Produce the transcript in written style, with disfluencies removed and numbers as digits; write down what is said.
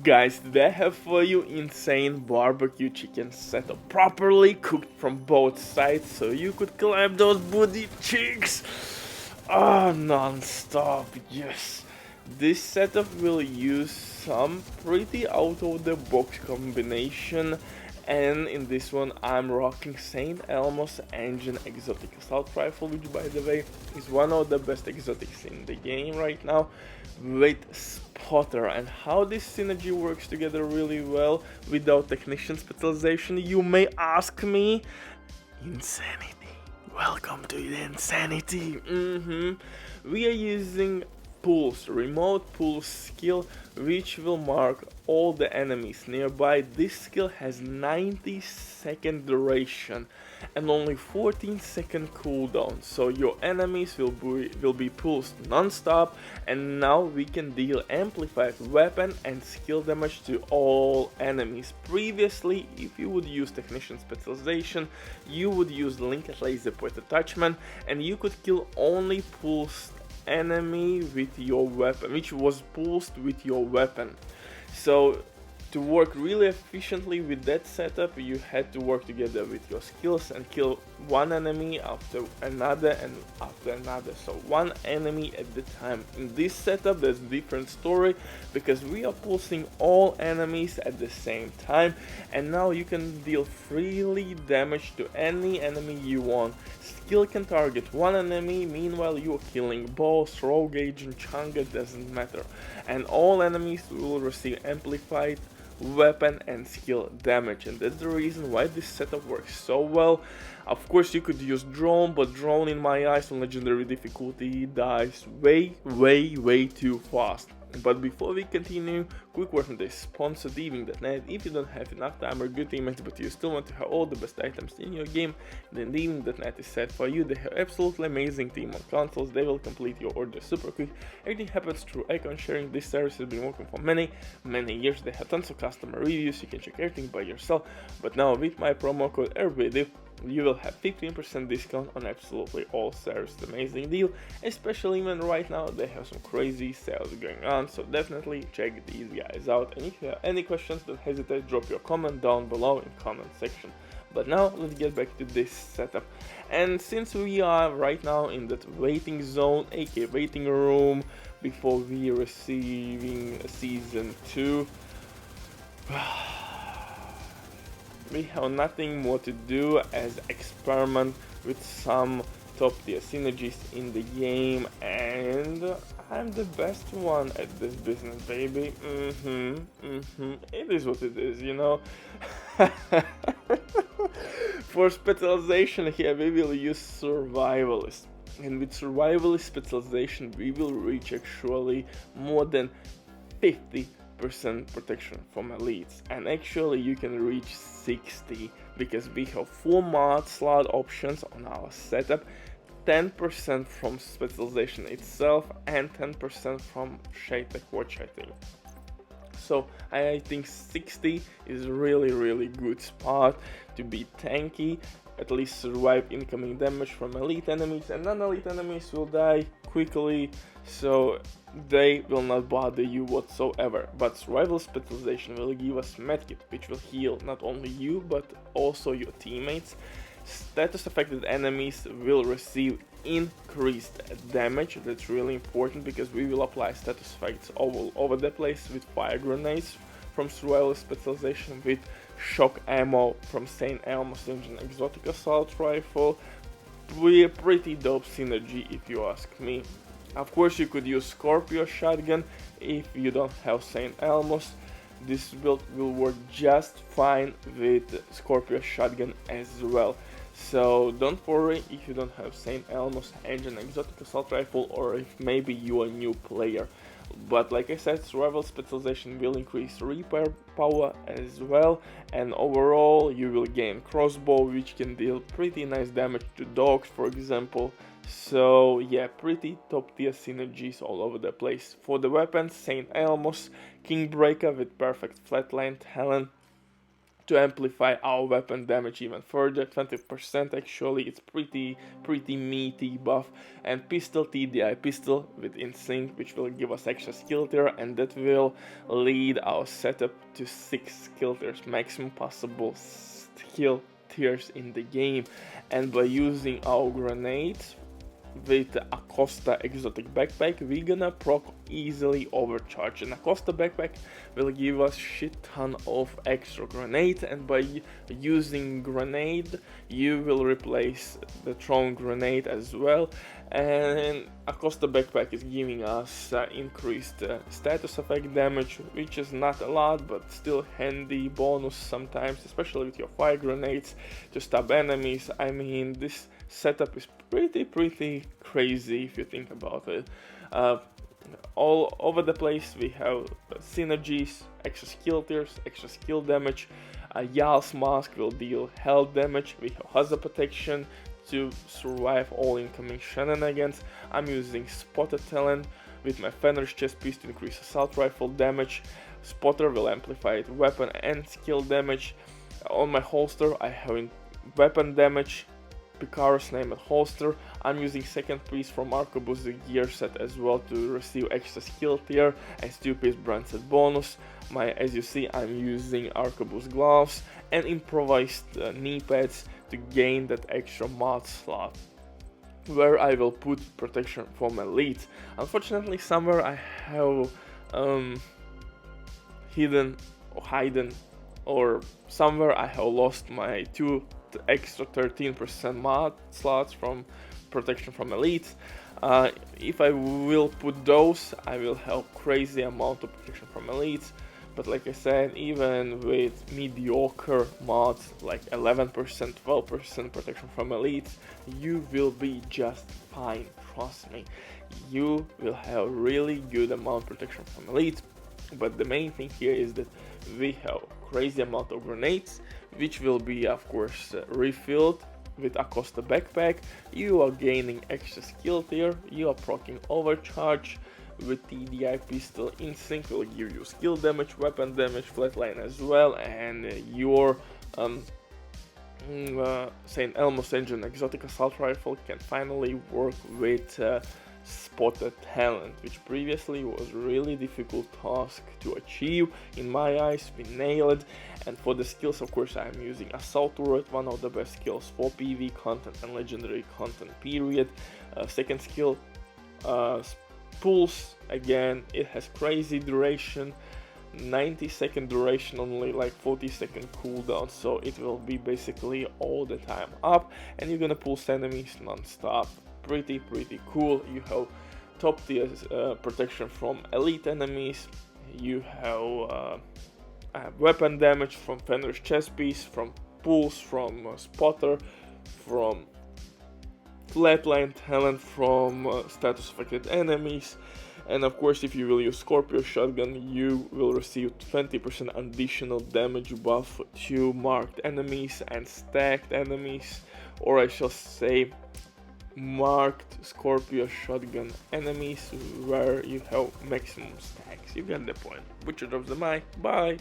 Guys, today I have for you insane barbecue chicken setup, properly cooked from both sides so you could climb those booty cheeks. Ah, non-stop, yes. This setup will use some pretty out-of-the-box combination, and in this one I'm rocking St. Elmos Engine Exotic Assault Rifle, which by the way is one of the best exotics in the game right now, with Spotter. And how this synergy works together really well without technician specialization, you may ask me? Insanity. Welcome to the insanity. We are using pulse, remote pulse skill, which will mark all the enemies nearby. This skill has 90-second duration and only 14-second cooldown, so your enemies will be pulsed non-stop, and now we can deal amplified weapon and skill damage to all enemies. Previously, if you would use technician specialization, you would use linked laser point attachment and you could kill only pulsed enemy with your weapon, which was pulsed with your weapon. So to work really efficiently with that setup, you had to work together with your skills and kill one enemy after another and after another, so one enemy at the time. In this setup there's a different story because we are pulsing all enemies at the same time, and now you can deal freely damage to any enemy you want. Skill can target one enemy, meanwhile you're killing boss, rogue agent, changa, doesn't matter, and all enemies will receive amplified weapon and skill damage, and that's the reason why this setup works so well. Of course you could use drone, but drone in my eyes on legendary difficulty dies way too fast. But before we continue, quick word from this sponsor, Diving.net. If you don't have enough time or good teammates but you still want to have all the best items in your game, then Diving.net is set for you. They have absolutely amazing team on consoles, they will complete your order super quick. Everything happens through icon sharing. This service has been working for many years. They have tons of customer reviews, you can check everything by yourself. But now with my promo code RBDIV, you will have 15% discount on absolutely all services. Amazing deal, especially even right now they have some crazy sales going on, so definitely check these guys out. And if you have any questions, don't hesitate, drop your comment down below in comment section. But now let's get back to this setup. And since we are right now in that waiting zone, aka waiting room, before we receiving season 2, we have nothing more to do as experiment with some top tier synergies in the game, and I'm the best one at this business, baby. It is what it is, you know. For specialization here we will use survivalist, and with survivalist specialization we will reach actually more than 50% protection from elites, and actually you can reach 60 because we have 4 mod slot options on our setup, 10% from specialization itself and 10% from Shade Tech Watch, I think. So I think 60 is really good spot to be tanky, at least survive incoming damage from elite enemies, and non-elite enemies will die quickly, so they will not bother you whatsoever. But survival specialization will give us medkit, which will heal not only you but also your teammates. Status affected enemies will receive increased damage. That's really important because we will apply status effects all over the place with fire grenades from survival specialization, with shock ammo from St. Elmos Engine Exotic Assault Rifle. We're pretty dope synergy if you ask me. Of course you could use Scorpio shotgun if you don't have St. Elmos. This build will work just fine with Scorpio shotgun as well. So don't worry if you don't have St. Elmos Engine Exotic Assault Rifle, or if maybe you are a new player. But like I said, survival specialization will increase repair power as well, and overall you will gain crossbow, which can deal pretty nice damage to dogs, for example. So yeah, pretty top tier synergies all over the place. For the weapons, St. Elmos Kingbreaker with perfect flatline talent to amplify our weapon damage even further. 20% actually, it's pretty meaty buff. And pistol TDI pistol with insync, which will give us extra skill tier, and that will lead our setup to 6 skill tiers, maximum possible skill tiers in the game. And by using our grenades with the Acosta exotic backpack, we're gonna proc easily overcharge. And Acosta backpack will give us shit ton of extra grenades, and by using grenade you will replace the thrown grenade as well. And Acosta backpack is giving us increased status effect damage, which is not a lot but still handy bonus sometimes, especially with your fire grenades to stab enemies. I mean, this setup is pretty crazy if you think about it. All over the place we have synergies, extra skill tiers, extra skill damage. Yal's mask will deal health damage. We have hazard protection to survive all incoming shenanigans. I'm using spotter talent with my Fenrir's chest piece to increase assault rifle damage. Spotter will amplify weapon and skill damage. On my holster I have weapon damage, Picard's name at holster. I'm using second piece from Arquebus gear set as well to receive extra skill tier and two-piece brand set bonus. As you see, I'm using Arquebus gloves and improvised knee pads to gain that extra mod slot, where I will put protection from elite. Unfortunately, somewhere I have hidden, or somewhere I have lost my two extra 13% mod slots from protection from elite. If I will put those, I will have crazy amount of protection from elite. But like I said, even with mediocre mods like 11%, 12% protection from elite, you will be just fine, trust me. You will have really good amount of protection from elite. But the main thing here is that we have crazy amount of grenades, which will be of course refilled with Acosta backpack. You are gaining extra skill tier, you are proccing overcharge with TDI pistol instinct will give you skill damage, weapon damage, flatline as well, and your St. Elmos engine exotic assault rifle can finally work with spotted talent, which previously was really difficult task to achieve. In my eyes, we nailed. And for the skills, of course, I am using assault turret, one of the best skills for PV content and legendary content period. Second skill, pulse, again, it has crazy duration, 90-second duration, only like 40-second cooldown, so it will be basically all the time up, and you're gonna pulse enemies non-stop. Pretty cool. You have top tier protection from elite enemies, you have weapon damage from Fenrir's chest piece, from pulse, from spotter, from flatline talent, from status affected enemies, and of course if you will use Scorpio shotgun you will receive 20% additional damage buff to marked enemies and stacked enemies, or I shall say marked Scorpio shotgun enemies where you have maximum stacks. You get the point. Butcher drops the mic. Bye.